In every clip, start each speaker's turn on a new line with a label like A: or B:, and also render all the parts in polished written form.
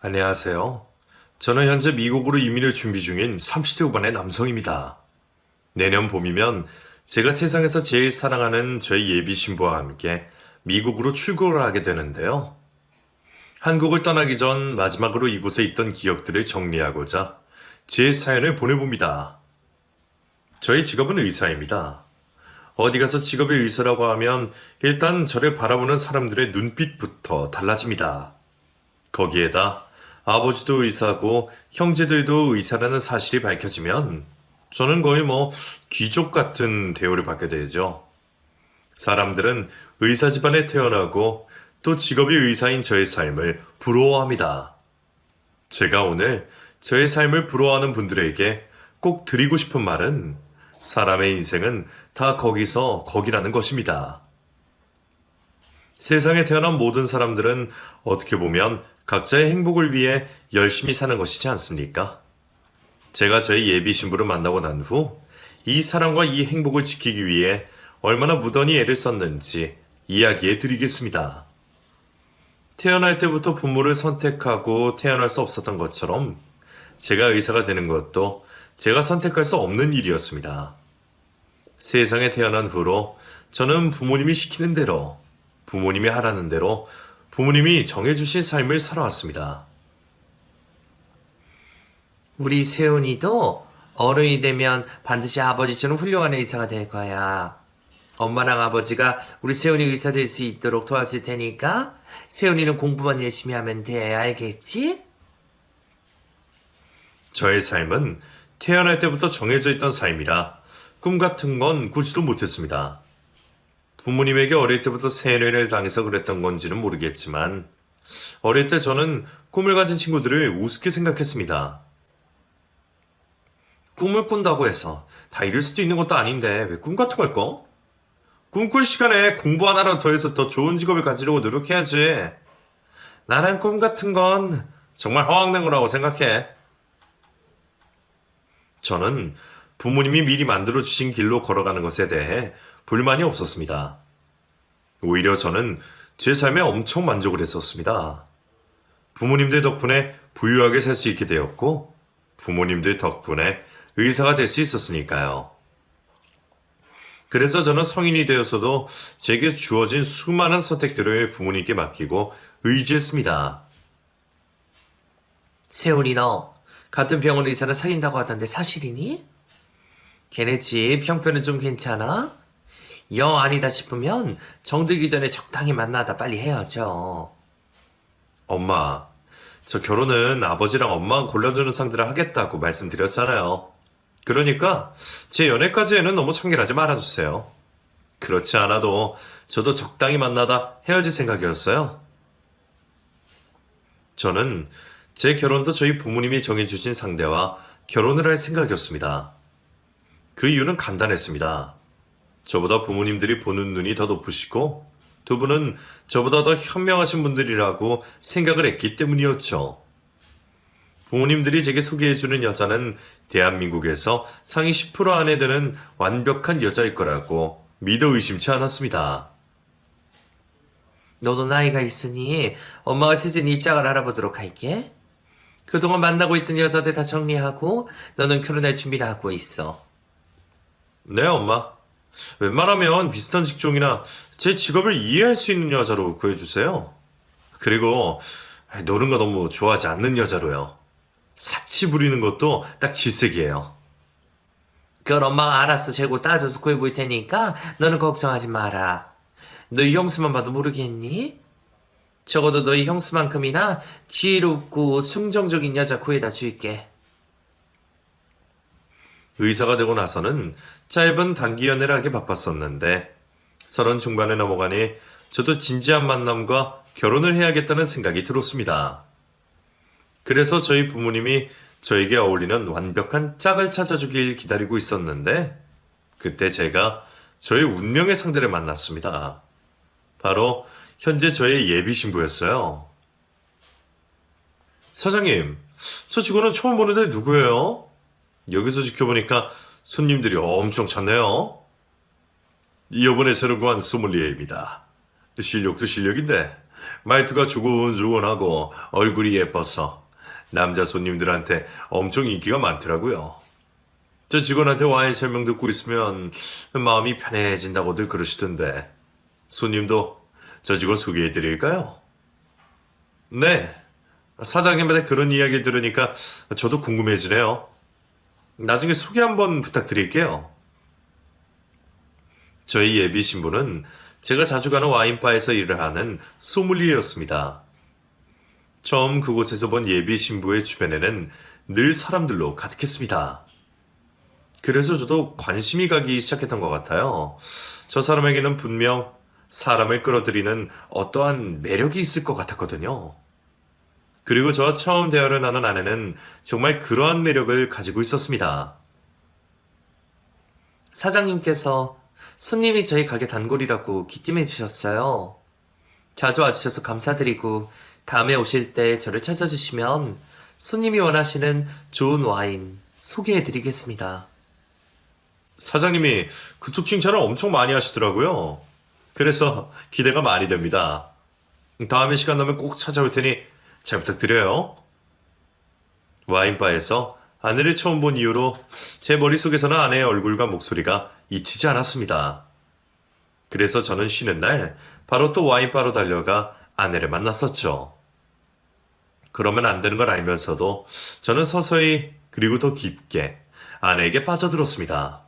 A: 안녕하세요. 저는 현재 미국으로 이민을 준비 중인 30대 후반의 남성입니다. 내년 봄이면 제가 세상에서 제일 사랑하는 저희 예비 신부와 함께 미국으로 출국을 하게 되는데요. 한국을 떠나기 전 마지막으로 이곳에 있던 기억들을 정리하고자 제 사연을 보내봅니다. 저희 직업은 의사입니다. 어디 가서 직업이 의사라고 하면 일단 저를 바라보는 사람들의 눈빛부터 달라집니다. 거기에다 아버지도 의사고 형제들도 의사라는 사실이 밝혀지면 저는 거의 귀족 같은 대우를 받게 되죠. 사람들은 의사 집안에 태어나고 또 직업이 의사인 저의 삶을 부러워합니다. 제가 오늘 저의 삶을 부러워하는 분들에게 꼭 드리고 싶은 말은 사람의 인생은 다 거기서 거기라는 것입니다. 세상에 태어난 모든 사람들은 어떻게 보면 각자의 행복을 위해 열심히 사는 것이지 않습니까? 제가 저희 예비 신부를 만나고 난 후 이 사랑과 이 행복을 지키기 위해 얼마나 무던히 애를 썼는지 이야기해 드리겠습니다. 태어날 때부터 부모를 선택하고 태어날 수 없었던 것처럼 제가 의사가 되는 것도 제가 선택할 수 없는 일이었습니다. 세상에 태어난 후로 저는 부모님이 시키는 대로, 부모님이 하라는 대로 부모님이 정해주신 삶을 살아왔습니다.
B: 우리 세훈이도 어른이 되면 반드시 아버지처럼 훌륭한 의사가 될 거야. 엄마랑 아버지가 우리 세훈이 의사 될 수 있도록 도와줄 테니까 세훈이는 공부만 열심히 하면 돼. 알겠지?
A: 저의 삶은 태어날 때부터 정해져 있던 삶이라 꿈 같은 건 꾸지도 못했습니다. 부모님에게 어릴 때부터 세뇌를 당해서 그랬던 건지는 모르겠지만 어릴 때 저는 꿈을 가진 친구들을 우습게 생각했습니다. 꿈을 꾼다고 해서 다 이룰 수도 있는 것도 아닌데 왜 꿈 같은 걸 꿔? 꿈꿀 시간에 공부 하나라도 더 해서 더 좋은 직업을 가지려고 노력해야지. 나는 꿈 같은 건 정말 허황된 거라고 생각해. 저는 부모님이 미리 만들어주신 길로 걸어가는 것에 대해 불만이 없었습니다. 오히려 저는 제 삶에 엄청 만족을 했었습니다. 부모님들 덕분에 부유하게 살 수 있게 되었고 부모님들 덕분에 의사가 될 수 있었으니까요. 그래서 저는 성인이 되어서도 제게 주어진 수많은 선택들을 부모님께 맡기고 의지했습니다.
B: 세훈이 너 같은 병원 의사를 사귄다고 하던데 사실이니? 걔네 집 형편은 좀 괜찮아? 영 아니다 싶으면 정들기 전에 적당히 만나다 빨리 헤어져.
A: 엄마, 저 결혼은 아버지랑 엄마가 골라주는 상대를 하겠다고 말씀드렸잖아요. 그러니까 제 연애까지는 너무 참견하지 말아주세요. 그렇지 않아도 저도 적당히 만나다 헤어질 생각이었어요. 저는 제 결혼도 저희 부모님이 정해주신 상대와 결혼을 할 생각이었습니다. 그 이유는 간단했습니다. 저보다 부모님들이 보는 눈이 더 높으시고 두 분은 저보다 더 현명하신 분들이라고 생각을 했기 때문이었죠. 부모님들이 제게 소개해주는 여자는 대한민국에서 상위 10% 안에 드는 완벽한 여자일 거라고 믿어 의심치 않았습니다.
B: 너도 나이가 있으니 엄마가 슬슬 네 짝을 알아보도록 할게. 그동안 만나고 있던 여자들 다 정리하고 너는 결혼할 준비를 하고 있어.
A: 네, 엄마. 웬만하면 비슷한 직종이나 제 직업을 이해할 수 있는 여자로 구해주세요. 그리고 노는 거 너무 좋아하지 않는 여자로요. 사치 부리는 것도 딱 질색이에요.
B: 그걸 엄마가 알아서 재고 따져서 구해볼 테니까 너는 걱정하지 마라. 너희 형수만 봐도 모르겠니? 적어도 너희 형수만큼이나 지혜롭고 순정적인 여자 구해다 줄게.
A: 의사가 되고 나서는 짧은 단기 연애를 하기 바빴었는데 30 중반에 넘어가니 저도 진지한 만남과 결혼을 해야겠다는 생각이 들었습니다. 그래서 저희 부모님이 저에게 어울리는 완벽한 짝을 찾아주길 기다리고 있었는데 그때 제가 저의 운명의 상대를 만났습니다. 바로 현재 저의 예비 신부였어요. 사장님, 저 직원은 처음 보는데 누구예요? 여기서 지켜보니까 손님들이 엄청 찾네요. 이번에 새로 구한 소믈리에입니다. 실력도 실력인데 말투가 조곤조곤하고 얼굴이 예뻐서 남자 손님들한테 엄청 인기가 많더라고요. 저 직원한테 와인 설명 듣고 있으면 마음이 편해진다고들 그러시던데 손님도 저 직원 소개해 드릴까요? 네. 사장님한테 그런 이야기 들으니까 저도 궁금해지네요. 나중에 소개 한번 부탁드릴게요. 저희 예비 신부는 제가 자주 가는 와인바에서 일을 하는 소믈리에였습니다. 처음 그곳에서 본 예비 신부의 주변에는 늘 사람들로 가득했습니다. 그래서 저도 관심이 가기 시작했던 것 같아요. 저 사람에게는 분명 사람을 끌어들이는 어떠한 매력이 있을 것 같았거든요. 그리고 저와 처음 대화를 나눈 아내는 정말 그러한 매력을 가지고 있었습니다.
B: 사장님께서 손님이 저희 가게 단골이라고 귀띔해 주셨어요. 자주 와주셔서 감사드리고 다음에 오실 때 저를 찾아주시면 손님이 원하시는 좋은 와인 소개해 드리겠습니다.
A: 사장님이 그쪽 칭찬을 엄청 많이 하시더라고요. 그래서 기대가 많이 됩니다. 다음에 시간 나면 꼭 찾아올 테니 잘 부탁드려요. 와인바에서 아내를 처음 본 이후로 제 머릿속에서는 아내의 얼굴과 목소리가 잊히지 않았습니다. 그래서 저는 쉬는 날 바로 또 와인바로 달려가 아내를 만났었죠. 그러면 안 되는 걸 알면서도 저는 서서히 그리고 더 깊게 아내에게 빠져들었습니다.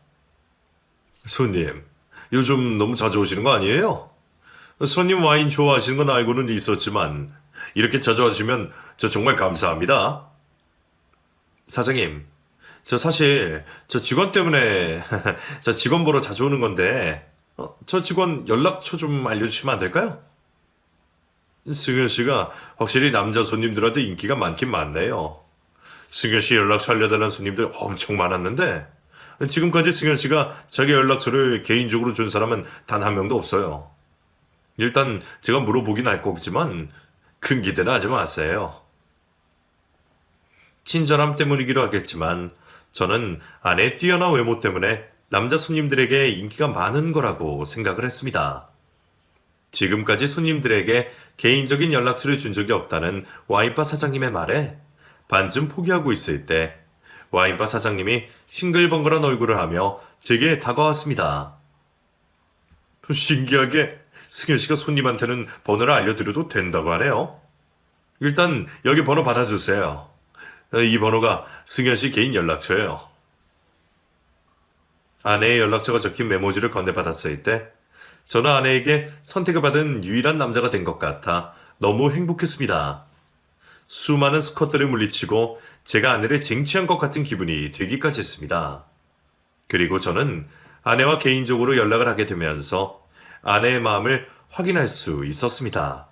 A: 손님, 요즘 너무 자주 오시는 거 아니에요? 손님 와인 좋아하시는 건 알고는 있었지만 이렇게 자주 와주시면 저 정말 감사합니다. 사장님, 저 사실 저 직원 때문에 저 직원 보러 자주 오는 건데 저 직원 연락처 좀 알려주시면 안 될까요? 승현 씨가 확실히 남자 손님들한테 인기가 많긴 많네요. 승현 씨 연락처 알려달라는 손님들 엄청 많았는데 지금까지 승현 씨가 자기 연락처를 개인적으로 준 사람은 단 한 명도 없어요. 일단 제가 물어보긴 할 거지만 큰 기대는 하지 마세요. 친절함 때문이기도 하겠지만 저는 아내의 뛰어난 외모 때문에 남자 손님들에게 인기가 많은 거라고 생각을 했습니다. 지금까지 손님들에게 개인적인 연락처를 준 적이 없다는 와인바 사장님의 말에 반쯤 포기하고 있을 때 와인바 사장님이 싱글벙글한 얼굴을 하며 제게 다가왔습니다. 신기하게 승현 씨가 손님한테는 번호를 알려드려도 된다고 하네요. 일단 여기 번호 받아주세요. 이 번호가 승현 씨 개인 연락처예요. 아내의 연락처가 적힌 메모지를 건네받았을 때 저는 아내에게 선택을 받은 유일한 남자가 된 것 같아 너무 행복했습니다. 수많은 스쿼트를 물리치고 제가 아내를 쟁취한 것 같은 기분이 들기까지 했습니다. 그리고 저는 아내와 개인적으로 연락을 하게 되면서 아내의 마음을 확인할 수 있었습니다.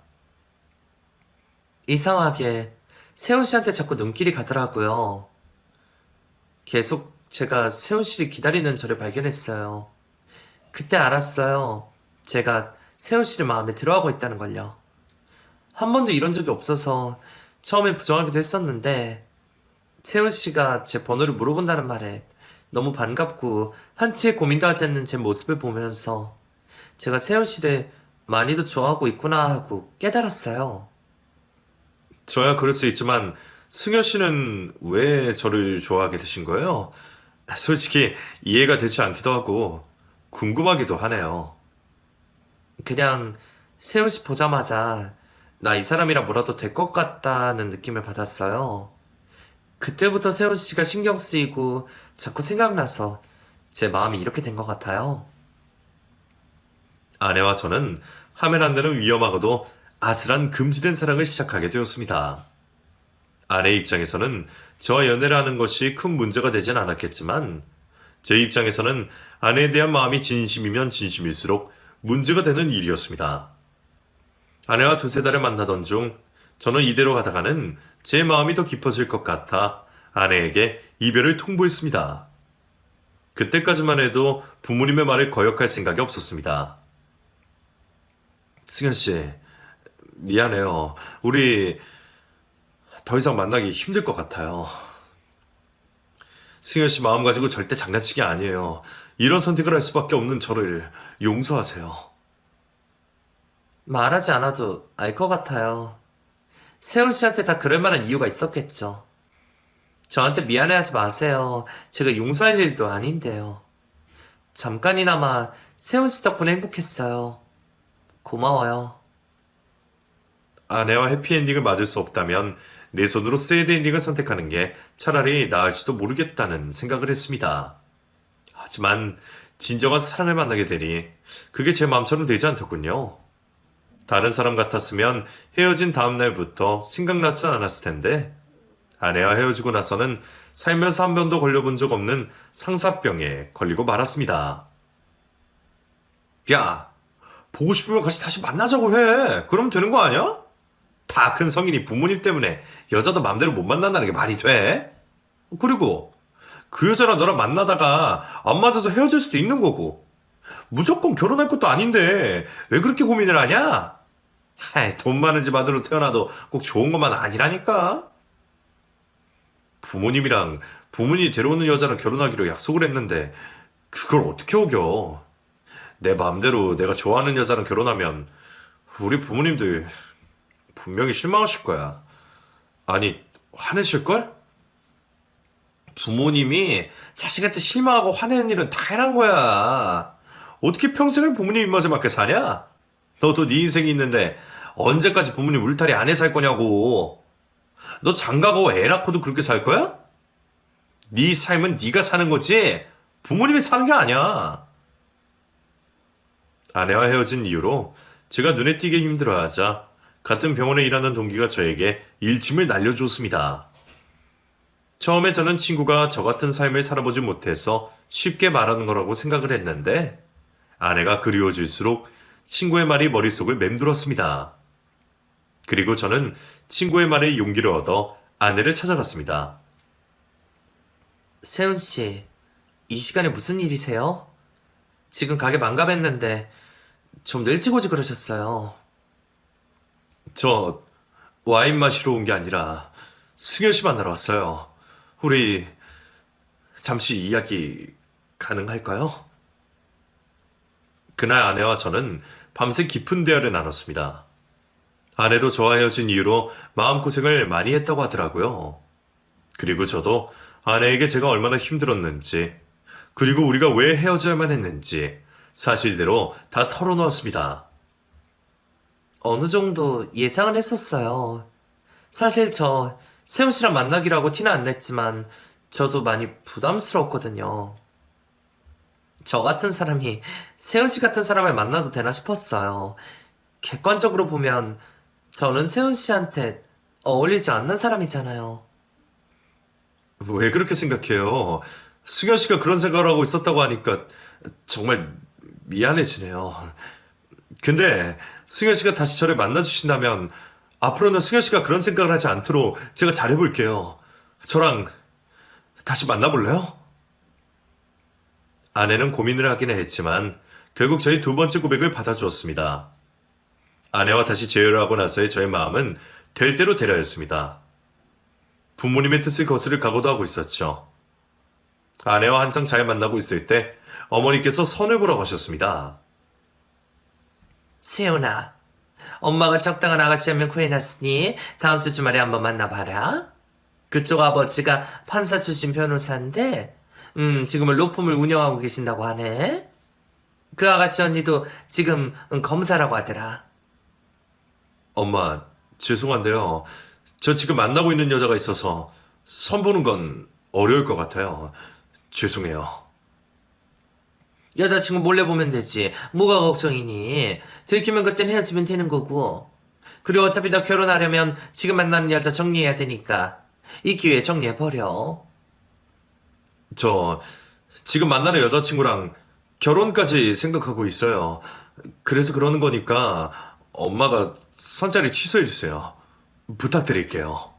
B: 이상하게 세훈 씨한테 자꾸 눈길이 가더라고요. 계속 제가 세훈 씨를 기다리는 저를 발견했어요. 그때 알았어요. 제가 세훈 씨를 마음에 들어하고 있다는 걸요. 한 번도 이런 적이 없어서 처음엔 부정하기도 했었는데 세훈 씨가 제 번호를 물어본다는 말에 너무 반갑고 한치의 고민도 하지 않는 제 모습을 보면서 제가 세훈 씨를 많이도 좋아하고 있구나 하고 깨달았어요.
A: 저야 그럴 수 있지만 승현 씨는 왜 저를 좋아하게 되신 거예요? 솔직히 이해가 되지 않기도 하고 궁금하기도 하네요.
B: 그냥 세훈 씨 보자마자 나 이 사람이랑 뭐라도 될 것 같다는 느낌을 받았어요. 그때부터 세훈 씨가 신경 쓰이고 자꾸 생각나서 제 마음이 이렇게 된 것 같아요.
A: 아내와 저는 하면 안 되는 위험하고도 아슬한 금지된 사랑을 시작하게 되었습니다. 아내 입장에서는 저와 연애를 하는 것이 큰 문제가 되진 않았겠지만 제 입장에서는 아내에 대한 마음이 진심이면 진심일수록 문제가 되는 일이었습니다. 아내와 두세 달을 만나던 중 저는 이대로 가다가는 제 마음이 더 깊어질 것 같아 아내에게 이별을 통보했습니다. 그때까지만 해도 부모님의 말을 거역할 생각이 없었습니다. 승현 씨, 미안해요. 우리 더 이상 만나기 힘들 것 같아요. 승현 씨 마음 가지고 절대 장난치기 아니에요. 이런 선택을 할 수밖에 없는 저를 용서하세요.
B: 말하지 않아도 알 것 같아요. 세훈 씨한테 다 그럴 만한 이유가 있었겠죠. 저한테 미안해하지 마세요. 제가 용서할 일도 아닌데요. 잠깐이나마 세훈 씨 덕분에 행복했어요. 고마워요.
A: 아내와 해피엔딩을 맞을 수 없다면 내 손으로 새드 엔딩을 선택하는 게 차라리 나을지도 모르겠다는 생각을 했습니다. 하지만 진정한 사랑을 만나게 되니 그게 제 마음처럼 되지 않더군요. 다른 사람 같았으면 헤어진 다음 날부터 생각나지 않았을 텐데 아내와 헤어지고 나서는 살면서 한 번도 걸려본 적 없는 상사병에 걸리고 말았습니다. 야, 보고 싶으면 같이 다시 만나자고 해. 그러면 되는 거 아니야? 다 큰 성인이 부모님 때문에 여자도 맘대로 못 만난다는 게 말이 돼? 그리고 그 여자랑 너랑 만나다가 안 맞아서 헤어질 수도 있는 거고 무조건 결혼할 것도 아닌데 왜 그렇게 고민을 하냐? 하이, 돈 많은 집 아들로 태어나도 꼭 좋은 것만 아니라니까. 부모님이랑 부모님이 데려오는 여자랑 결혼하기로 약속을 했는데 그걸 어떻게 어겨? 내 맘대로 내가 좋아하는 여자랑 결혼하면 우리 부모님들 분명히 실망하실 거야. 아니, 화내실걸? 부모님이 자식한테 실망하고 화내는 일은 당연한 거야. 어떻게 평생을 부모님 입맛에 맞게 사냐? 너도 네 인생이 있는데 언제까지 부모님 울타리 안에 살 거냐고. 너 장가가고 애 낳고도 그렇게 살 거야? 네 삶은 네가 사는 거지 부모님이 사는 게 아니야. 아내와 헤어진 이후로 제가 눈에 띄게 힘들어하자 같은 병원에 일하는 동기가 저에게 일침을 날려줬습니다. 처음에 저는 친구가 저 같은 삶을 살아보지 못해서 쉽게 말하는 거라고 생각을 했는데 아내가 그리워질수록 친구의 말이 머릿속을 맴돌았습니다. 그리고 저는 친구의 말에 용기를 얻어 아내를 찾아갔습니다.
B: 세훈 씨, 이 시간에 무슨 일이세요? 지금 가게 망가했는데 좀 일찍 오지 그러셨어요.
A: 저 와인 마시러 온 게 아니라 승현 씨 만나러 왔어요. 우리 잠시 이야기 가능할까요? 그날 아내와 저는 밤새 깊은 대화를 나눴습니다. 아내도 저와 헤어진 이후로 마음고생을 많이 했다고 하더라고요. 그리고 저도 아내에게 제가 얼마나 힘들었는지, 그리고 우리가 왜 헤어져야만 했는지 사실대로 다 털어놓았습니다.
B: 어느 정도 예상은 했었어요. 사실 저 세훈 씨랑 만나기로 하고 티는 안 냈지만 저도 많이 부담스러웠거든요. 저 같은 사람이 세훈 씨 같은 사람을 만나도 되나 싶었어요. 객관적으로 보면 저는 세훈 씨한테 어울리지 않는 사람이잖아요.
A: 왜 그렇게 생각해요? 승현 씨가 그런 생각을 하고 있었다고 하니까 정말 미안해지네요. 근데 승현 씨가 다시 저를 만나주신다면 앞으로는 승현 씨가 그런 생각을 하지 않도록 제가 잘해볼게요. 저랑 다시 만나볼래요? 아내는 고민을 하긴 했지만 결국 저희 두 번째 고백을 받아주었습니다. 아내와 다시 재회를 하고 나서의 저의 마음은 될 대로 되려였습니다. 부모님의 뜻을 거스를 각오도 하고 있었죠. 아내와 한창 잘 만나고 있을 때 어머니께서 선을 보러 가셨습니다.
B: 세훈아, 엄마가 적당한 아가씨 한 명 구해놨으니 다음 주 주말에 한번 만나봐라. 그쪽 아버지가 판사 출신 변호사인데 지금은 로펌을 운영하고 계신다고 하네. 그 아가씨 언니도 지금 검사라고 하더라.
A: 엄마, 죄송한데요. 저 지금 만나고 있는 여자가 있어서 선 보는 건 어려울 것 같아요. 죄송해요.
B: 여자친구 몰래 보면 되지. 뭐가 걱정이니? 들키면 그땐 헤어지면 되는 거고. 그리고 어차피 너 결혼하려면 지금 만나는 여자 정리해야 되니까 이 기회에 정리해버려.
A: 저 지금 만나는 여자친구랑 결혼까지 생각하고 있어요. 그래서 그러는 거니까 엄마가 선자리 취소해주세요. 부탁드릴게요.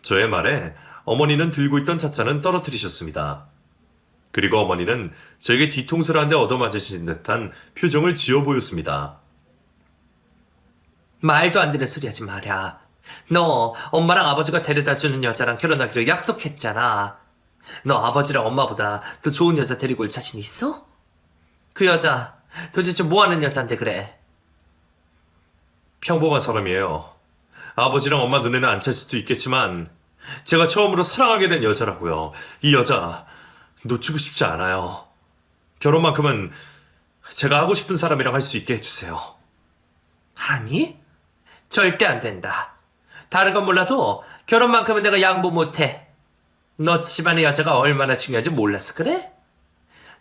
A: 저의 말에 어머니는 들고 있던 찻잔은 떨어뜨리셨습니다. 그리고 어머니는 저에게 뒤통수를 한 대 얻어맞으신 듯한 표정을 지어 보였습니다.
B: 말도 안 되는 소리 하지 마라. 너 엄마랑 아버지가 데려다주는 여자랑 결혼하기로 약속했잖아. 너 아버지랑 엄마보다 더 좋은 여자 데리고 올 자신 있어? 그 여자 도대체 뭐하는 여잔데 그래?
A: 평범한 사람이에요. 아버지랑 엄마 눈에는 안 찰 수도 있겠지만 제가 처음으로 사랑하게 된 여자라고요. 이 여자 놓치고 싶지 않아요. 결혼만큼은 제가 하고 싶은 사람이랑 할 수 있게 해주세요.
B: 아니? 절대 안 된다. 다른 건 몰라도 결혼만큼은 내가 양보 못해. 너 집안의 여자가 얼마나 중요한지 몰라서 그래?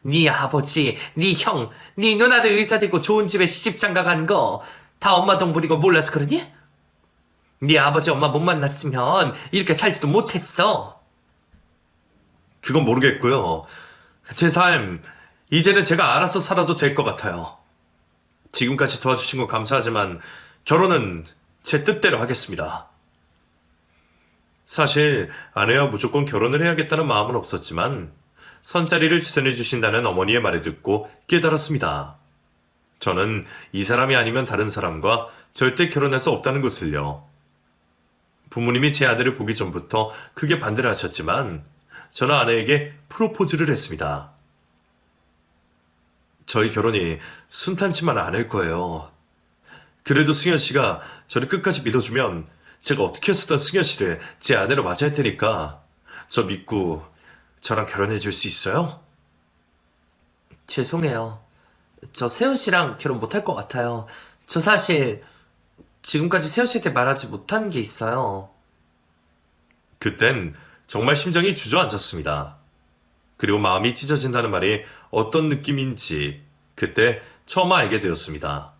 B: 네 아버지, 네 형, 네 누나들 의사 되고 좋은 집에 시집장가 간 거 다 엄마 돈 부리고 몰라서 그러니? 네 아버지 엄마 못 만났으면 이렇게 살지도 못했어.
A: 그건 모르겠고요. 제 삶, 이제는 제가 알아서 살아도 될 것 같아요. 지금까지 도와주신 건 감사하지만 결혼은 제 뜻대로 하겠습니다. 사실 아내와 무조건 결혼을 해야겠다는 마음은 없었지만 선자리를 추천해 주신다는 어머니의 말을 듣고 깨달았습니다. 저는 이 사람이 아니면 다른 사람과 절대 결혼할 수 없다는 것을요. 부모님이 제 아내를 보기 전부터 크게 반대를 하셨지만 저는 아내에게 프로포즈를 했습니다. 저희 결혼이 순탄치만 않을 거예요. 그래도 승현 씨가 저를 끝까지 믿어주면 제가 어떻게 했었던 승현 씨를 제 아내로 맞이할 테니까 저 믿고 저랑 결혼해 줄 수 있어요?
B: 죄송해요. 저 세훈 씨랑 결혼 못할 것 같아요. 저 사실 지금까지 세훈 씨한테 말하지 못한 게 있어요.
A: 그땐 정말 심장이 주저앉았습니다. 그리고 마음이 찢어진다는 말이 어떤 느낌인지 그때 처음 알게 되었습니다.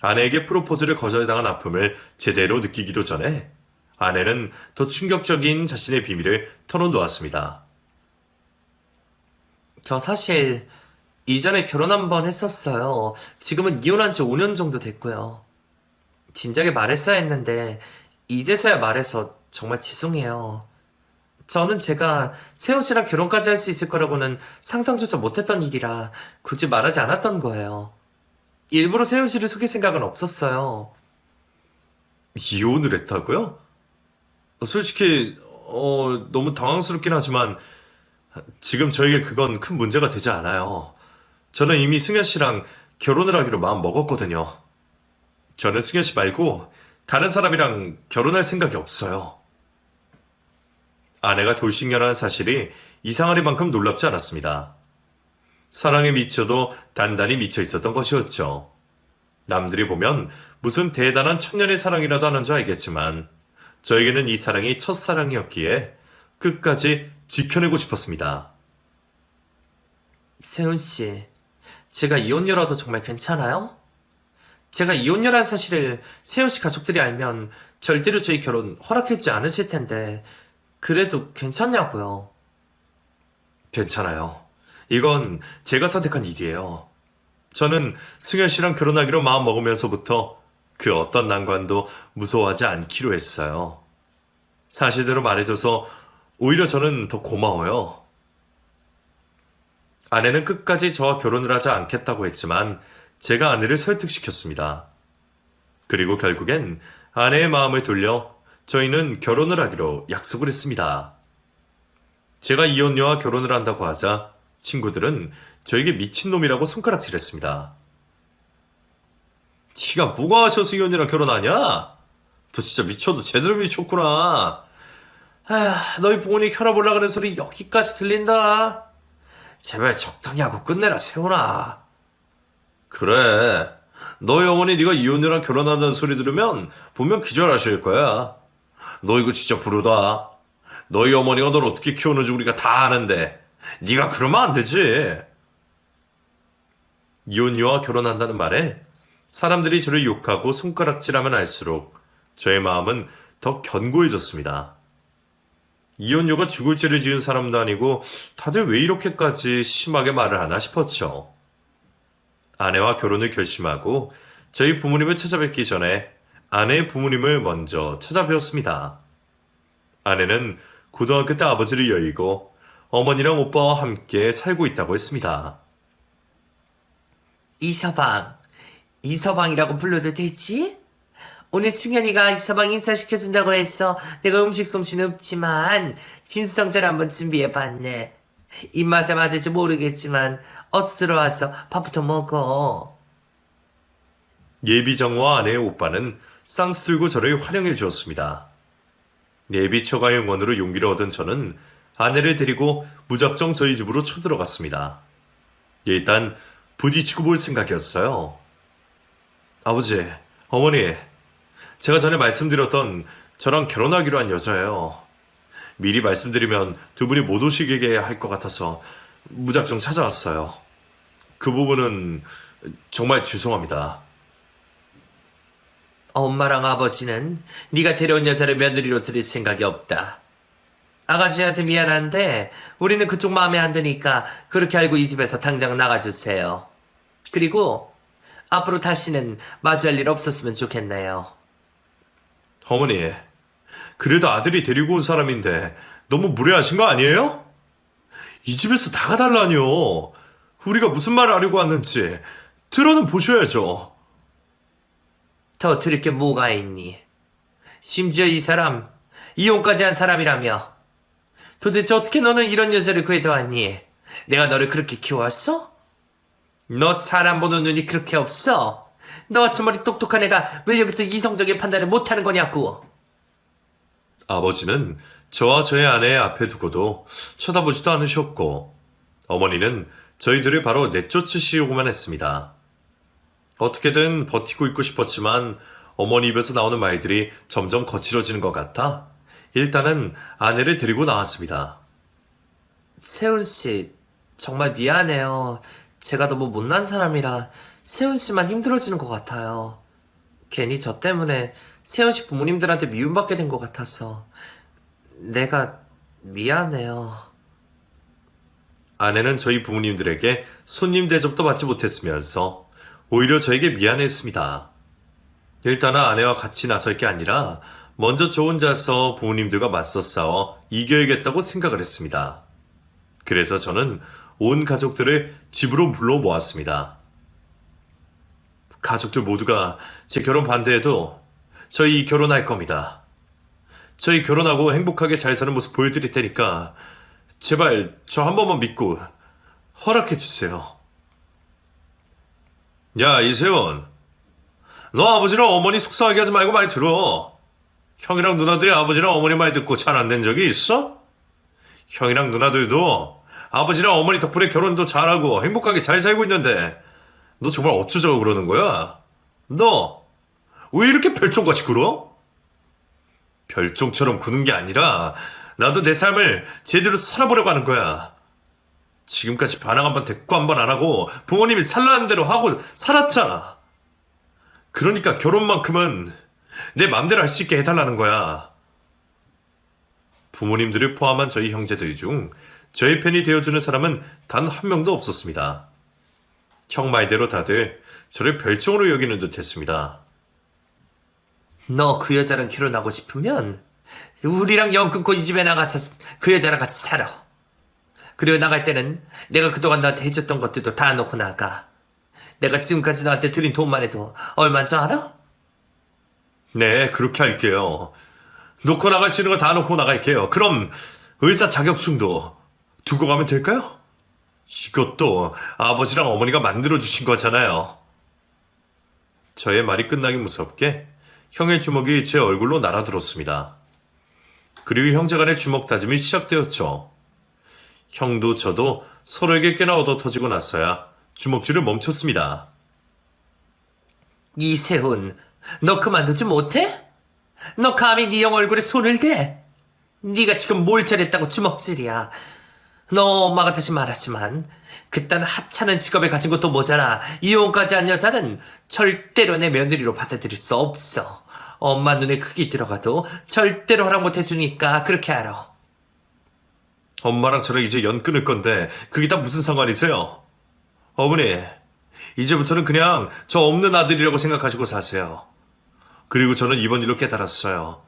A: 아내에게 프로포즈를 거절당한 아픔을 제대로 느끼기도 전에 아내는 더 충격적인 자신의 비밀을 털어놓았습니다.
B: 저 사실 이전에 결혼 한 번 했었어요. 지금은 이혼한 지 5년 정도 됐고요. 진작에 말했어야 했는데 이제서야 말해서 정말 죄송해요. 저는 제가 세훈 씨랑 결혼까지 할 수 있을 거라고는 상상조차 못했던 일이라 굳이 말하지 않았던 거예요. 일부러 세훈 씨를 속일 생각은 없었어요.
A: 이혼을 했다고요? 솔직히 너무 당황스럽긴 하지만 지금 저에게 그건 큰 문제가 되지 않아요. 저는 이미 승현 씨랑 결혼을 하기로 마음 먹었거든요. 저는 승현 씨 말고 다른 사람이랑 결혼할 생각이 없어요. 아내가 돌싱녀라는 사실이 이상하리만큼 놀랍지 않았습니다. 사랑에 미쳐도 단단히 미쳐 있었던 것이었죠. 남들이 보면 무슨 대단한 천년의 사랑이라도 하는 줄 알겠지만 저에게는 이 사랑이 첫사랑이었기에 끝까지 지켜내고 싶었습니다.
B: 세훈 씨, 제가 이혼녀라도 정말 괜찮아요? 제가 이혼녀라는 사실을 세훈 씨 가족들이 알면 절대로 저희 결혼 허락해주지 않으실 텐데 그래도 괜찮냐고요.
A: 괜찮아요. 이건 제가 선택한 일이에요. 저는 승현 씨랑 결혼하기로 마음 먹으면서부터 그 어떤 난관도 무서워하지 않기로 했어요. 사실대로 말해줘서 오히려 저는 더 고마워요. 아내는 끝까지 저와 결혼을 하지 않겠다고 했지만 제가 아내를 설득시켰습니다. 그리고 결국엔 아내의 마음을 돌려 저희는 결혼을 하기로 약속을 했습니다. 제가 이혼녀와 결혼을 한다고 하자 친구들은 저에게 미친놈이라고 손가락질했습니다. 네가 뭐가 하셔서 이혼녀랑 결혼하냐? 너 진짜 미쳐도 제대로 미쳤구나. 너희 부모님 혈압 올라가는 소리 여기까지 들린다. 제발 적당히 하고 끝내라 세훈아. 그래. 너희 어머니 네가 이혼녀랑 결혼한다는 소리 들으면 분명 기절하실 거야. 너 이거 진짜 부르다. 너희 어머니가 널 어떻게 키우는지 우리가 다 아는데 네가 그러면 안 되지. 이혼녀와 결혼한다는 말에 사람들이 저를 욕하고 손가락질하면 할수록 저의 마음은 더 견고해졌습니다. 이혼녀가 죽을 죄를 지은 사람도 아니고 다들 왜 이렇게까지 심하게 말을 하나 싶었죠. 아내와 결혼을 결심하고 저희 부모님을 찾아뵙기 전에 아내의 부모님을 먼저 찾아뵈었습니다. 아내는 고등학교 때 아버지를 여의고 어머니랑 오빠와 함께 살고 있다고 했습니다.
B: 이서방이라고 불러도 되지? 오늘 승현이가 이서방 인사시켜준다고 해서 내가 음식 솜씨는 없지만 진수성찬 한번 준비해봤네. 입맛에 맞을지 모르겠지만 어서 들어와서 밥부터 먹어.
A: 예비장모와 아내의 오빠는 쌍수 들고 저를 환영해 주었습니다. 예비 처가 영원으로 용기를 얻은 저는 아내를 데리고 무작정 저희 집으로 쳐들어갔습니다. 일단 부딪히고 볼 생각이었어요. 아버지, 어머니, 제가 전에 말씀드렸던 저랑 결혼하기로 한 여자예요. 미리 말씀드리면 두 분이 못 오시게 할 것 같아서 무작정 찾아왔어요. 그 부분은 정말 죄송합니다.
B: 엄마랑 아버지는 네가 데려온 여자를 며느리로 들일 생각이 없다. 아가씨한테 미안한데 우리는 그쪽 마음에 안 드니까 그렇게 알고 이 집에서 당장 나가주세요. 그리고 앞으로 다시는 마주할 일 없었으면 좋겠네요.
A: 어머니, 그래도 아들이 데리고 온 사람인데 너무 무례하신 거 아니에요? 이 집에서 나가달라뇨. 우리가 무슨 말을 하려고 왔는지 들어는 보셔야죠.
B: 더 들을 게 뭐가 있니? 심지어 이 사람 이혼까지 한 사람이라며. 도대체 어떻게 너는 이런 여자를 구해다왔니? 내가 너를 그렇게 키웠어? 너 사람 보는 눈이 그렇게 없어? 너같이 머리 똑똑한 애가 왜 여기서 이성적인 판단을 못하는 거냐고.
A: 아버지는 저와 저의 아내 앞에 두고도 쳐다보지도 않으셨고 어머니는 저희들을 바로 내쫓으시려고만 했습니다. 어떻게든 버티고 있고 싶었지만 어머니 입에서 나오는 말들이 점점 거칠어지는 것 같아 일단은 아내를 데리고 나왔습니다.
B: 세훈씨, 정말 미안해요. 제가 너무 못난 사람이라 세훈씨만 힘들어지는 것 같아요. 괜히 저 때문에 세훈씨 부모님들한테 미움받게 된 것 같아서 내가 미안해요.
A: 아내는 저희 부모님들에게 손님 대접도 받지 못했으면서 오히려 저에게 미안했습니다. 일단은 아내와 같이 나설 게 아니라 먼저 저 혼자서 부모님들과 맞서 싸워 이겨야겠다고 생각을 했습니다. 그래서 저는 온 가족들을 집으로 불러 모았습니다. 가족들 모두가 제 결혼 반대해도 저희 결혼할 겁니다. 저희 결혼하고 행복하게 잘 사는 모습 보여드릴 테니까 제발 저 한 번만 믿고 허락해 주세요. 야, 이세훈. 너 아버지랑 어머니 속상하게 하지 말고 말 들어. 형이랑 누나들이 아버지랑 어머니 말 듣고 잘 안 된 적이 있어? 형이랑 누나들도 아버지랑 어머니 덕분에 결혼도 잘하고 행복하게 잘 살고 있는데 너 정말 어쩌자고 그러는 거야? 너 왜 이렇게 별종같이 굴어? 별종처럼 구는 게 아니라 나도 내 삶을 제대로 살아보려고 하는 거야. 지금까지 반항 한번 대꾸 한 번 안 하고 부모님이 살라는 대로 하고 살았잖아. 그러니까 결혼만큼은 내 맘대로 할 수 있게 해달라는 거야. 부모님들을 포함한 저희 형제들 중 저희 편이 되어주는 사람은 단 한 명도 없었습니다. 형 말대로 다들 저를 별종으로 여기는 듯 했습니다.
B: 너 그 여자랑 결혼하고 싶으면 우리랑 연 끊고 이 집에 나가서 그 여자랑 같이 살아. 그리고 나갈 때는 내가 그동안 너한테 해줬던 것들도 다 놓고 나가. 내가 지금까지 너한테 드린 돈만 해도 얼마인 줄 알아?
A: 네, 그렇게 할게요. 놓고 나갈 수 있는 거 다 놓고 나갈게요. 그럼 의사 자격증도 두고 가면 될까요? 이것도 아버지랑 어머니가 만들어주신 거잖아요. 저의 말이 끝나기 무섭게 형의 주먹이 제 얼굴로 날아들었습니다. 그리고 형제 간의 주먹 다짐이 시작되었죠. 형도 저도 서로에게 꽤나 얻어터지고 나서야 주먹질을 멈췄습니다.
B: 이세훈, 너 그만두지 못해? 너 감히 네 형 얼굴에 손을 대? 네가 지금 뭘 잘했다고 주먹질이야. 너 엄마가 다시 말하지만 그딴 하찮은 직업을 가진 것도 모자라 이혼까지 한 여자는 절대로 내 며느리로 받아들일 수 없어. 엄마 눈에 크게 들어가도 절대로 허락 못 해주니까 그렇게 알아.
A: 엄마랑 저랑 이제 연 끊을 건데 그게 다 무슨 상관이세요? 어머니, 이제부터는 그냥 저 없는 아들이라고 생각하시고 사세요. 그리고 저는 이번 일로 깨달았어요.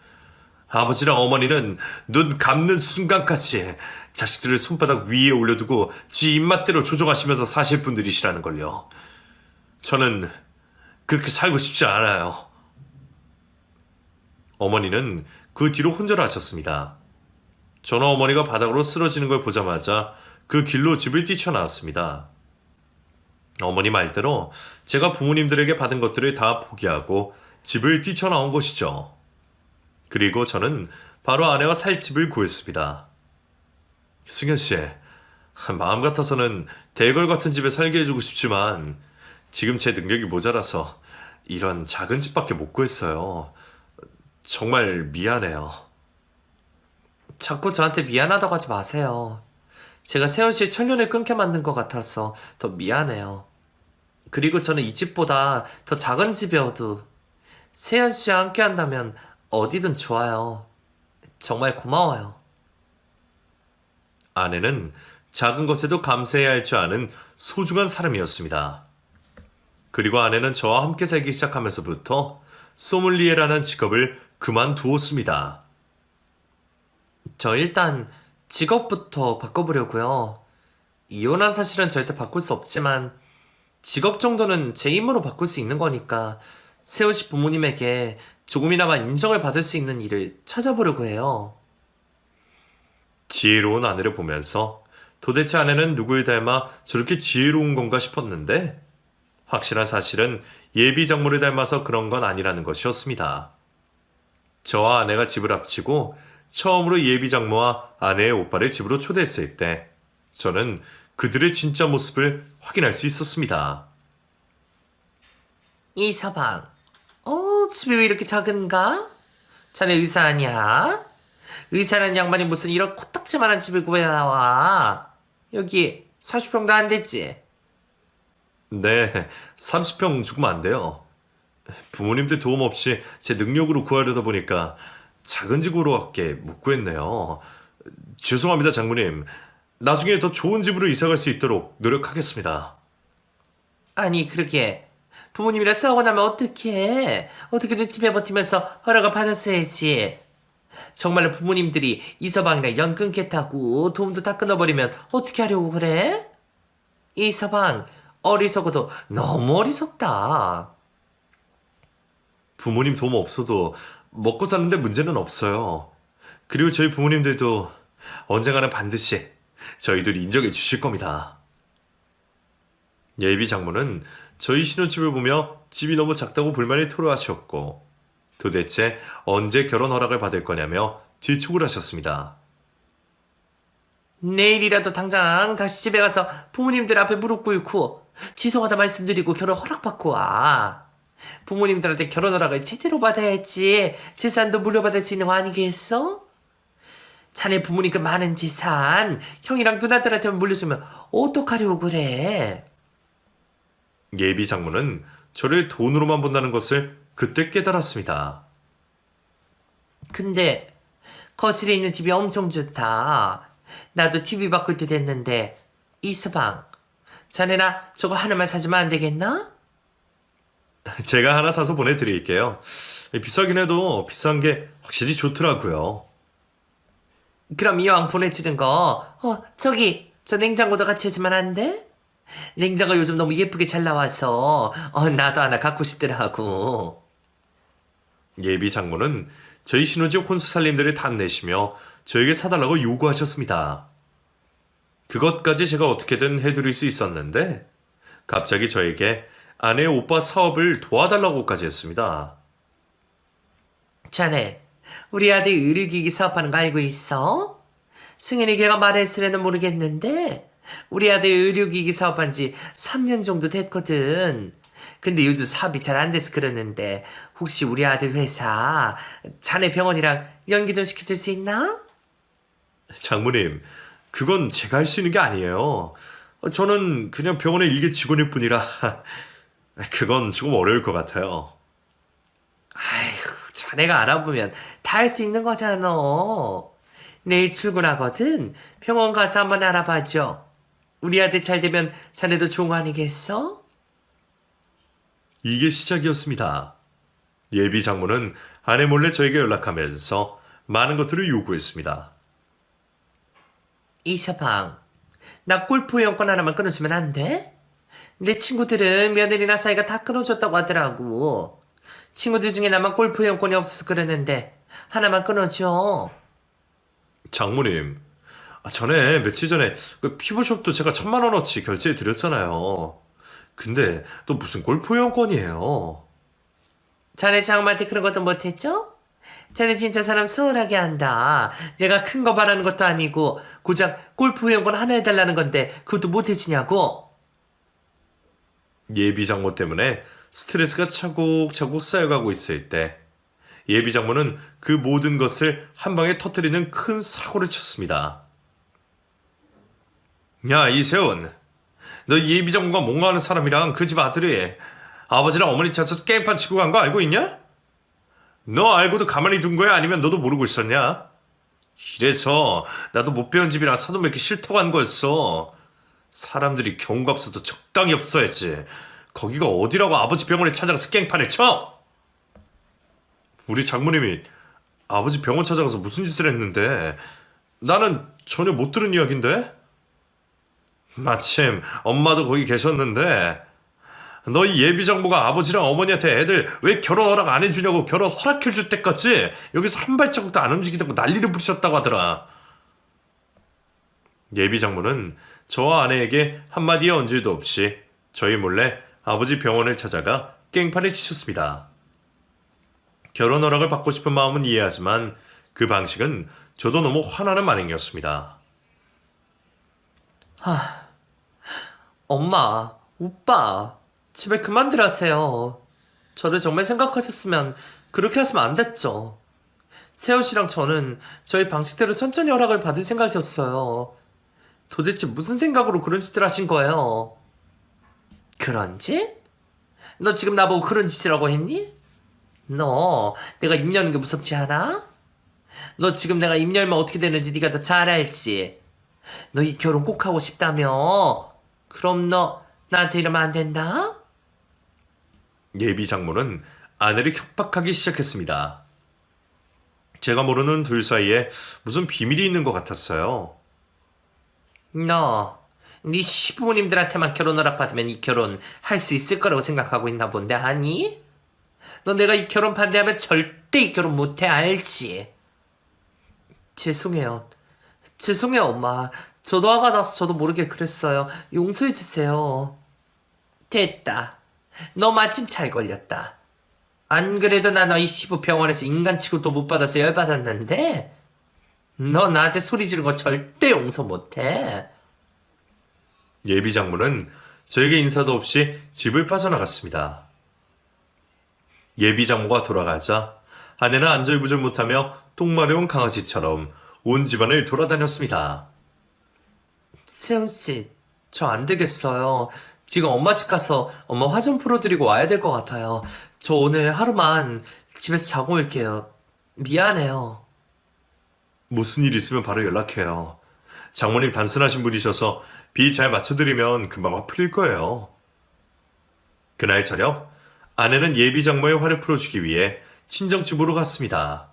A: 아버지랑 어머니는 눈 감는 순간까지 자식들을 손바닥 위에 올려두고 지 입맛대로 조종하시면서 사실 분들이시라는 걸요. 저는 그렇게 살고 싶지 않아요. 어머니는 그 뒤로 혼절하셨습니다. 저는 어머니가 바닥으로 쓰러지는 걸 보자마자 그 길로 집을 뛰쳐나왔습니다. 어머니 말대로 제가 부모님들에게 받은 것들을 다 포기하고 집을 뛰쳐나온 것이죠. 그리고 저는 바로 아내와 살 집을 구했습니다. 승현 씨, 마음 같아서는 대걸 같은 집에 살게 해주고 싶지만 지금 제 능력이 모자라서 이런 작은 집밖에 못 구했어요. 정말 미안해요.
B: 자꾸 저한테 미안하다고 하지 마세요. 제가 세연 씨의 천년을 끊게 만든 것 같아서 더 미안해요. 그리고 저는 이 집보다 더 작은 집이어도 세연 씨와 함께 한다면 어디든 좋아요. 정말 고마워요.
A: 아내는 작은 것에도 감사해야 할 줄 아는 소중한 사람이었습니다. 그리고 아내는 저와 함께 살기 시작하면서부터 소믈리에라는 직업을 그만두었습니다.
B: 저 일단 직업부터 바꿔보려고요. 이혼한 사실은 절대 바꿀 수 없지만 직업 정도는 제 힘으로 바꿀 수 있는 거니까 세훈 씨 부모님에게 조금이나마 인정을 받을 수 있는 일을 찾아보려고 해요.
A: 지혜로운 아내를 보면서 도대체 아내는 누구를 닮아 저렇게 지혜로운 건가 싶었는데 확실한 사실은 예비 장모를 닮아서 그런 건 아니라는 것이었습니다. 저와 아내가 집을 합치고 처음으로 예비 장모와 아내의 오빠를 집으로 초대했을 때 저는 그들의 진짜 모습을 확인할 수 있었습니다.
B: 이서방, 집이 왜 이렇게 작은가? 자네 의사 아니야? 의사라는 양반이 무슨 이런 코딱지만한 집을 구해 나와? 여기 40평도 안 됐지?
A: 네, 30평 조금 안 돼요. 부모님들 도움 없이 제 능력으로 구하려다 보니까 작은 집으로밖에 못 구했네요. 죄송합니다, 장모님. 나중에 더 좋은 집으로 이사갈 수 있도록 노력하겠습니다.
B: 아니 그러게 부모님이랑 싸우고 나면 어떡해? 어떻게든 집에 버티면서 허락을 받았어야지. 정말로 부모님들이 이서방이랑 연 끊겠다고 도움도 다 끊어버리면 어떻게 하려고 그래? 이서방 어리석어도 너무 어리석다.
A: 부모님 도움 없어도 먹고 사는데 문제는 없어요. 그리고 저희 부모님들도 언젠가는 반드시 저희들 인정해 주실 겁니다. 예비 장모는 저희 신혼집을 보며 집이 너무 작다고 불만을 토로하셨고 도대체 언제 결혼 허락을 받을 거냐며 질책을 하셨습니다.
B: 내일이라도 당장 다시 집에 가서 부모님들 앞에 무릎 꿇고 죄송하다 말씀드리고 결혼 허락받고 와. 부모님들한테 결혼 허락을 제대로 받아야지 재산도 물려받을 수 있는 거 아니겠어? 자네 부모님 그 많은 재산 형이랑 누나들한테만 물려주면 어떡하려고 그래?
A: 예비 장모는 저를 돈으로만 본다는 것을 그때 깨달았습니다.
B: 근데 거실에 있는 TV 엄청 좋다. 나도 TV 바꿀 때 됐는데 이서방 자네나 저거 하나만 사주면 안 되겠나?
A: 제가 하나 사서 보내드릴게요. 비싸긴 해도 비싼 게 확실히 좋더라고요.
B: 그럼 이왕 보내주는 거 저기 저 냉장고도 같이 해주면 안 돼? 냉장고 요즘 너무 예쁘게 잘 나와서 나도 하나 갖고 싶더라고.
A: 예비 장모는 저희 신혼집 혼수살림들을 탐내시며 저에게 사달라고 요구하셨습니다. 그것까지 제가 어떻게든 해드릴 수 있었는데 갑자기 저에게 아내의 오빠 사업을 도와달라고까지 했습니다.
B: 자네 우리 아들 의료기기 사업하는 거 알고 있어? 승현이 걔가 말했으려는 모르겠는데 우리 아들 의료기기 사업한 지 3년 정도 됐거든. 근데 요즘 사업이 잘 안 돼서 그러는데 혹시 우리 아들 회사 자네 병원이랑 연계 좀 시켜줄 수 있나?
A: 장모님, 그건 제가 할 수 있는 게 아니에요. 저는 그냥 병원의 일개 직원일 뿐이라 그건 조금 어려울 것 같아요.
B: 아이고 자네가 알아보면 다 할 수 있는 거잖아. 내일 출근하거든. 병원 가서 한번 알아봐줘. 우리 아들 잘 되면 자네도 좋은 거 아니겠어?
A: 이게 시작이었습니다. 예비 장모는 아내 몰래 저에게 연락하면서 많은 것들을 요구했습니다.
B: 이서방, 나 골프 회원권 하나만 끊어주면 안 돼? 내 친구들은 며느리나 사이가 다 끊어줬다고 하더라고. 친구들 중에 나만 골프 회원권이 없어서 그러는데 하나만 끊어줘.
A: 장모님, 전에 며칠 전에 그 피부숍도 제가 1,000만 원어치 결제해 드렸잖아요. 근데 또 무슨 골프 회원권이에요?
B: 자네 장엄한테 그런 것도 못했죠? 자네 진짜 사람 서운하게 한다. 내가 큰 거 바라는 것도 아니고 고작 골프 회원권 하나 해달라는 건데 그것도 못해주냐고?
A: 예비 장모 때문에 스트레스가 차곡차곡 쌓여가고 있을 때 예비 장모는 그 모든 것을 한 방에 터뜨리는 큰 사고를 쳤습니다. 야, 이세훈. 너 예비 장모가 뭔가 하는 사람이랑 그 집 아들이 아버지랑 어머니 찾아서 게임판 치고 간 거 알고 있냐? 너 알고도 가만히 둔 거야? 아니면 너도 모르고 있었냐? 이래서 나도 못 배운 집이라 사돈 맺기 싫다고 한 거였어. 사람들이 경우가 없어도 적당히 없어야지. 거기가 어디라고 아버지 병원에 찾아가서 깽판을 쳐? 우리 장모님이 아버지 병원 찾아가서 무슨 짓을 했는데 나는 전혀 못 들은 이야기인데? 마침 엄마도 거기 계셨는데 너희 예비 장모가 아버지랑 어머니한테 애들 왜 결혼 허락 안 해주냐고 결혼 허락해 줄 때까지 여기서 한 발자국도 안 움직이다고 난리를 부르셨다고 하더라. 예비 장모는 저와 아내에게 한마디의 언질도 없이 저희 몰래 아버지 병원을 찾아가 깽판을 치셨습니다. 결혼 허락을 받고 싶은 마음은 이해하지만 그 방식은 저도 너무 화나는 만행이었습니다.
B: 엄마, 오빠, 집에 그만들 하세요. 저를 정말 생각하셨으면 그렇게 하시면 안 됐죠. 세훈 씨랑 저는 저희 방식대로 천천히 허락을 받을 생각이었어요. 도대체 무슨 생각으로 그런 짓을 하신 거예요? 그런 짓? 너 지금 나보고 그런 짓이라고 했니? 너 내가 입 여는 게 무섭지 않아? 너 지금 내가 입 열면 어떻게 되는지 네가 더 잘 알지. 너 이 결혼 꼭 하고 싶다며? 그럼 너 나한테 이러면 안 된다?
A: 예비 장모는 아내를 협박하기 시작했습니다. 제가 모르는 둘 사이에 무슨 비밀이 있는 것 같았어요.
B: 네 시부모님들한테만 결혼 허락 받으면 이 결혼 할 수 있을 거라고 생각하고 있나 본데, 아니? 너 내가 이 결혼 반대하면 절대 이 결혼 못해, 알지? 죄송해요, 엄마. 저도 화가 나서 저도 모르게 그랬어요. 용서해주세요. 됐다. 너 마침 잘 걸렸다. 안 그래도 나 너희 시부 병원에서 인간 취급도 못 받아서 열받았는데 너 나한테 소리 지른 거 절대 용서 못해.
A: 예비 장모는 저에게 인사도 없이 집을 빠져나갔습니다. 예비 장모가 돌아가자 아내는 안절부절 못하며 똥마려운 강아지처럼 온 집안을 돌아다녔습니다.
B: 세훈씨, 저 안 되겠어요. 지금 엄마 집 가서 엄마 화 좀 풀어드리고 와야 될 것 같아요. 저 오늘 하루만 집에서 자고 올게요. 미안해요.
A: 무슨 일 있으면 바로 연락해요. 장모님 단순하신 분이셔서 비 잘 맞춰드리면 금방 화 풀릴 거예요. 그날 저녁 아내는 예비 장모의 화를 풀어주기 위해 친정집으로 갔습니다.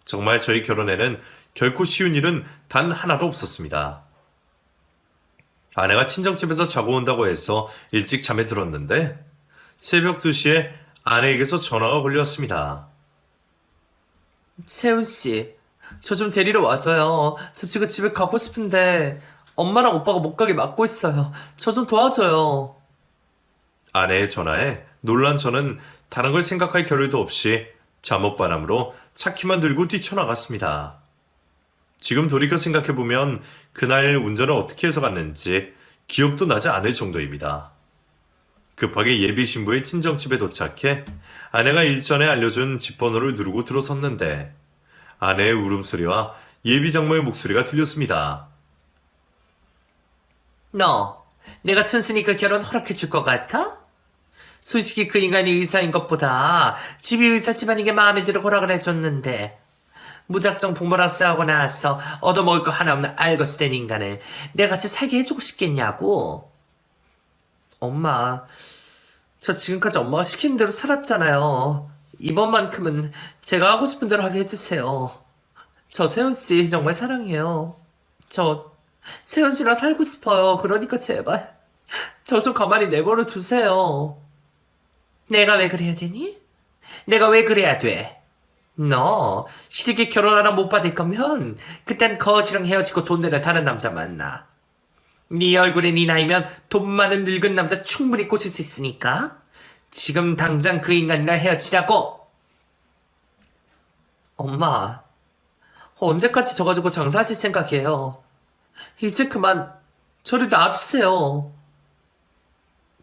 A: 정말 저희 결혼에는 결코 쉬운 일은 단 하나도 없었습니다. 아내가 친정집에서 자고 온다고 해서 일찍 잠에 들었는데 새벽 2시에 아내에게서 전화가 걸려왔습니다.
B: 세훈씨, 저 좀 데리러 와줘요. 저 지금 집에 가고 싶은데 엄마랑 오빠가 못 가게 막고 있어요. 저 좀 도와줘요.
A: 아내의 전화에 놀란 저는 다른 걸 생각할 겨를도 없이 잠옷바람으로 차키만 들고 뛰쳐나갔습니다. 지금 돌이켜 생각해보면 그날 운전을 어떻게 해서 갔는지 기억도 나지 않을 정도입니다. 급하게 예비 신부의 친정집에 도착해 아내가 일전에 알려준 집 번호를 누르고 들어섰는데 아내의 울음소리와 예비 장모의 목소리가 들렸습니다.
B: 너, 내가 순순히 그 결혼 허락해 줄 것 같아? 솔직히 그 인간이 의사인 것보다 집이 의사 집안인 게 마음에 들어 허락을 해줬는데 무작정 부모랑 싸우고 나서 얻어먹을 거 하나 없는 알것이 된 인간을 내가 같이 살게 해주고 싶겠냐고. 엄마, 저 지금까지 엄마가 시키는 대로 살았잖아요. 이번만큼은 제가 하고 싶은 대로 하게 해주세요. 저 세훈씨 정말 사랑해요. 저 세훈씨랑 살고 싶어요. 그러니까 제발 저 좀 가만히 내버려 두세요. 내가 왜 그래야 되니? 내가 왜 그래야 돼? 너 시댁에 결혼 하나 못 받을 거면 그땐 거지랑 헤어지고 돈 내는 다른 남자 만나. 네 얼굴에 네 나이면 돈 많은 늙은 남자 충분히 꽂을 수 있으니까 지금 당장 그 인간이랑 헤어지라고. 엄마, 언제까지 저 가지고 장사하실 생각이에요? 이제 그만 저를 놔주세요.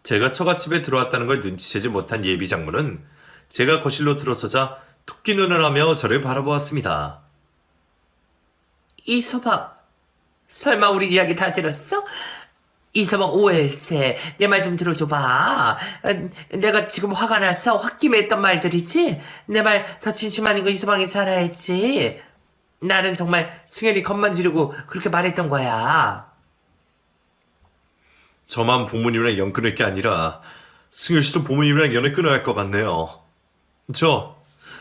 A: 제가 처갓집에 들어왔다는 걸 눈치채지 못한 예비 장모는 제가 거실로 들어서자 토끼 눈을 하며 저를 바라보았습니다.
B: 이서방, 설마 우리 이야기 다 들었어? 이서방 오해일세. 내 말 좀 들어줘봐. 내가 지금 화가 나서 홧김에 했던 말들이지? 내 말 더 진심 아닌 거 이서방이 잘 알지? 나는 정말 승현이 겁만 지르고 그렇게 말했던 거야.
A: 저만 부모님이랑 연 끊을 게 아니라 승현 씨도 부모님이랑 연을 끊어야 할 것 같네요. 저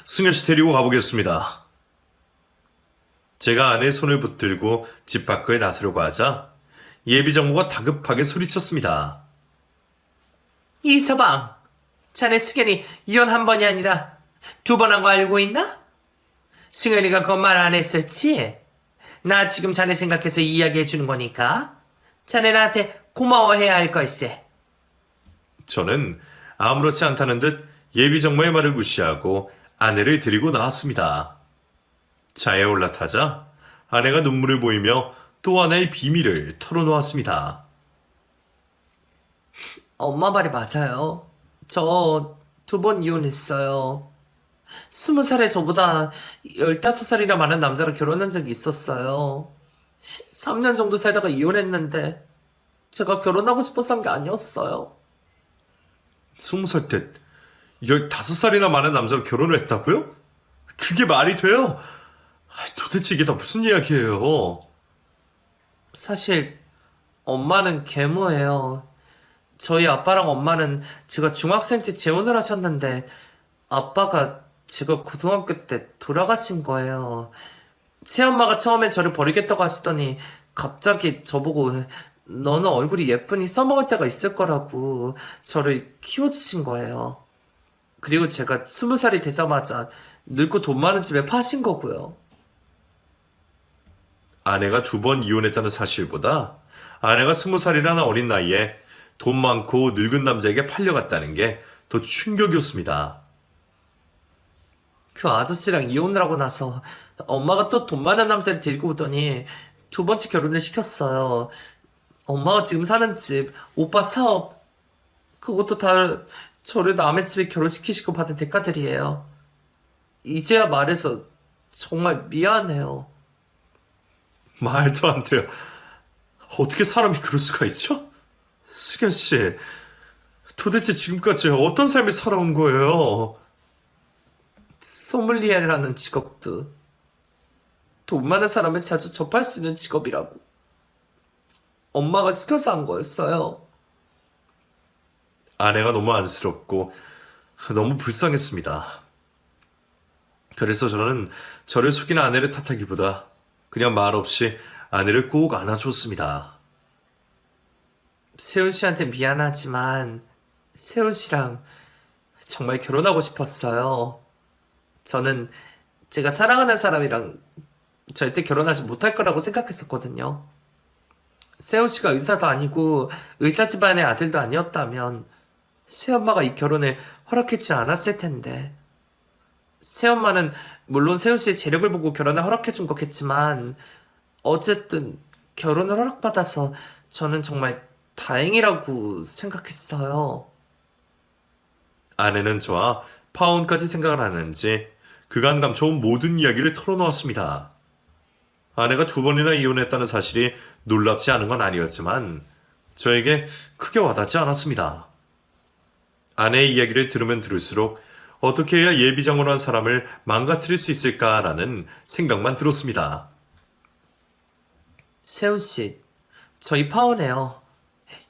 A: 승현 씨 데리고 가보겠습니다. 제가 아내의 손을 붙들고 집 밖에 나서려고 하자 예비 장모가 다급하게 소리쳤습니다.
B: 이서방, 자네 승현이 이혼 한 번이 아니라 두 번 한 거 알고 있나? 승현이가 그거 말 안 했었지? 나 지금 자네 생각해서 이야기해 주는 거니까 자네 나한테 고마워해야 할 걸세.
A: 저는 아무렇지 않다는 듯 예비 장모의 말을 무시하고 아내를 데리고 나왔습니다. 차에 올라타자 아내가 눈물을 보이며 또 하나의 비밀을 털어놓았습니다.
B: 엄마 말이 맞아요. 저 두 번 이혼했어요. 20살에 저보다 15살이나 많은 남자랑 결혼한 적이 있었어요. 3년 정도 살다가 이혼했는데 제가 결혼하고 싶어서 한 게 아니었어요.
A: 20살 때 15살이나 많은 남자와 결혼을 했다고요? 그게 말이 돼요? 도대체 이게 다 무슨 이야기예요?
B: 사실 엄마는 계모예요. 저희 아빠랑 엄마는 제가 중학생 때 재혼을 하셨는데 아빠가 제가 고등학교 때 돌아가신 거예요. 새엄마가 처음엔 저를 버리겠다고 하시더니 갑자기 저보고 너는 얼굴이 예쁘니 써먹을 때가 있을 거라고 저를 키워주신 거예요. 그리고 제가 20살이 되자마자 늙고 돈 많은 집에 파신 거고요.
A: 아내가 2번 이혼했다는 사실보다 아내가 20살이라는 어린 나이에 돈 많고 늙은 남자에게 팔려갔다는 게 더 충격이었습니다.
B: 그 아저씨랑 이혼을 하고 나서 엄마가 또 돈 많은 남자를 데리고 오더니 두 번째 결혼을 시켰어요. 엄마가 지금 사는 집, 오빠 사업, 그것도 다 저를 남의 집에 결혼시키시고 받은 대가들이에요. 이제야 말해서 정말 미안해요.
A: 말도 안 돼요. 어떻게 사람이 그럴 수가 있죠? 승현 씨, 도대체 지금까지 어떤 삶을 살아온 거예요?
B: 소믈리에라는 직업도 돈 많은 사람을 자주 접할 수 있는 직업이라고 엄마가 시켜서 한 거였어요.
A: 아내가 너무 안쓰럽고 너무 불쌍했습니다. 그래서 저는 저를 속이는 아내를 탓하기보다 그냥 말없이 아내를 꼭 안아줬습니다.
B: 세훈 씨한테 미안하지만 세훈 씨랑 정말 결혼하고 싶었어요. 저는 제가 사랑하는 사람이랑 절대 결혼하지 못할 거라고 생각했었거든요. 세훈 씨가 의사도 아니고 의사 집안의 아들도 아니었다면 새엄마가 이 결혼을 허락해주지 않았을 텐데. 새엄마는 물론 세훈 씨의 재력을 보고 결혼을 허락해준 거겠지만 어쨌든 결혼을 허락받아서 저는 정말 다행이라고 생각했어요.
A: 아내는 저와 파혼까지 생각을 하는지 그간 감춰온 모든 이야기를 털어놓았습니다. 아내가 2번이나 이혼했다는 사실이 놀랍지 않은 건 아니었지만 저에게 크게 와닿지 않았습니다. 아내의 이야기를 들으면 들을수록 어떻게 해야 예비장모란 사람을 망가뜨릴 수 있을까라는 생각만 들었습니다.
B: 세훈 씨, 저희 파혼해요.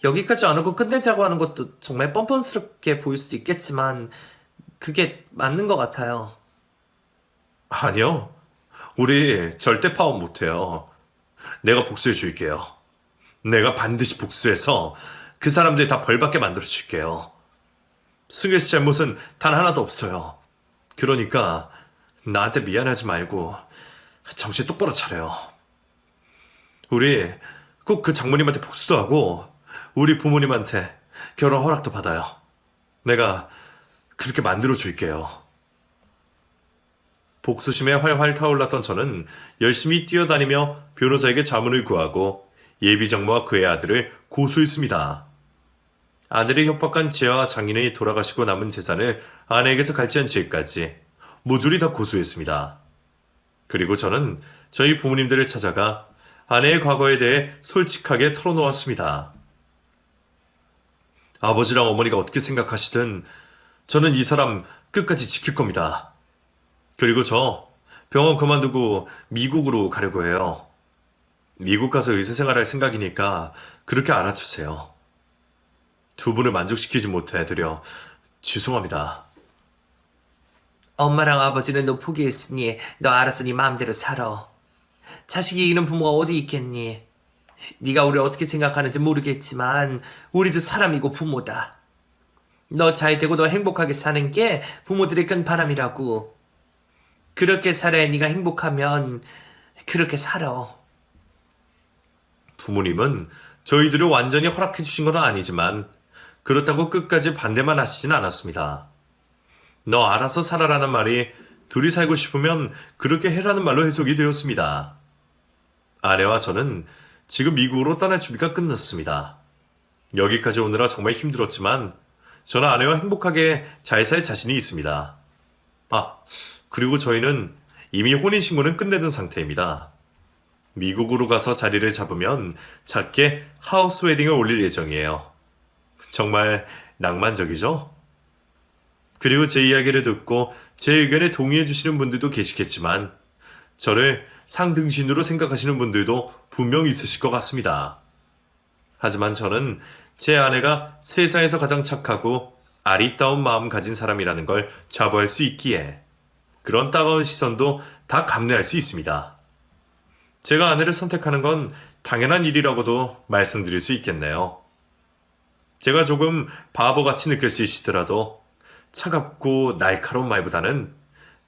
B: 여기까지 안 오고 끝내자고 하는 것도 정말 뻔뻔스럽게 보일 수도 있겠지만 그게 맞는 것 같아요.
A: 아니요. 우리 절대 파혼 못해요. 내가 복수해 줄게요. 내가 반드시 복수해서 그 사람들 다 벌받게 만들어 줄게요. 승혜 씨 잘못은 단 하나도 없어요. 그러니까 나한테 미안하지 말고 정신 똑바로 차려요. 우리 꼭 그 장모님한테 복수도 하고 우리 부모님한테 결혼 허락도 받아요. 내가 그렇게 만들어 줄게요. 복수심에 활활 타올랐던 저는 열심히 뛰어다니며 변호사에게 자문을 구하고 예비 장모와 그의 아들을 고소했습니다. 아들의 협박한 제와 장인이 돌아가시고 남은 재산을 아내에게서 갈취한 죄까지 모조리 다 고소했습니다. 그리고 저는 저희 부모님들을 찾아가 아내의 과거에 대해 솔직하게 털어놓았습니다. 아버지랑 어머니가 어떻게 생각하시든 저는 이 사람 끝까지 지킬 겁니다. 그리고 저 병원 그만두고 미국으로 가려고 해요. 미국 가서 의사 생활할 생각이니까 그렇게 알아주세요. 두 분을 만족시키지 못해 드려 죄송합니다.
B: 엄마랑 아버지는 너 포기했으니 너 알아서 네 마음대로 살아. 자식이 잃은 부모가 어디 있겠니? 네가 우리 어떻게 생각하는지 모르겠지만 우리도 사람이고 부모다. 너 잘 되고 너 행복하게 사는 게 부모들의 큰 바람이라고. 그렇게 살아야 네가 행복하면 그렇게 살아.
A: 부모님은 저희들을 완전히 허락해 주신 건 아니지만 그렇다고 끝까지 반대만 하시진 않았습니다. 너 알아서 살아라는 말이 둘이 살고 싶으면 그렇게 해라는 말로 해석이 되었습니다. 아내와 저는 지금 미국으로 떠날 준비가 끝났습니다. 여기까지 오느라 정말 힘들었지만 저는 아내와 행복하게 잘 살 자신이 있습니다. 그리고 저희는 이미 혼인신고는 끝내둔 상태입니다. 미국으로 가서 자리를 잡으면 작게 하우스 웨딩을 올릴 예정이에요. 정말 낭만적이죠? 그리고 제 이야기를 듣고 제 의견에 동의해 주시는 분들도 계시겠지만 저를 상등신으로 생각하시는 분들도 분명 있으실 것 같습니다. 하지만 저는 제 아내가 세상에서 가장 착하고 아리따운 마음 가진 사람이라는 걸 자부할 수 있기에 그런 따가운 시선도 다 감내할 수 있습니다. 제가 아내를 선택하는 건 당연한 일이라고도 말씀드릴 수 있겠네요. 제가 조금 바보같이 느껴지시더라도 차갑고 날카로운 말보다는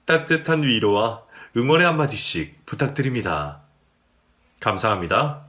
A: 따뜻한 위로와 응원의 한마디씩 부탁드립니다. 감사합니다.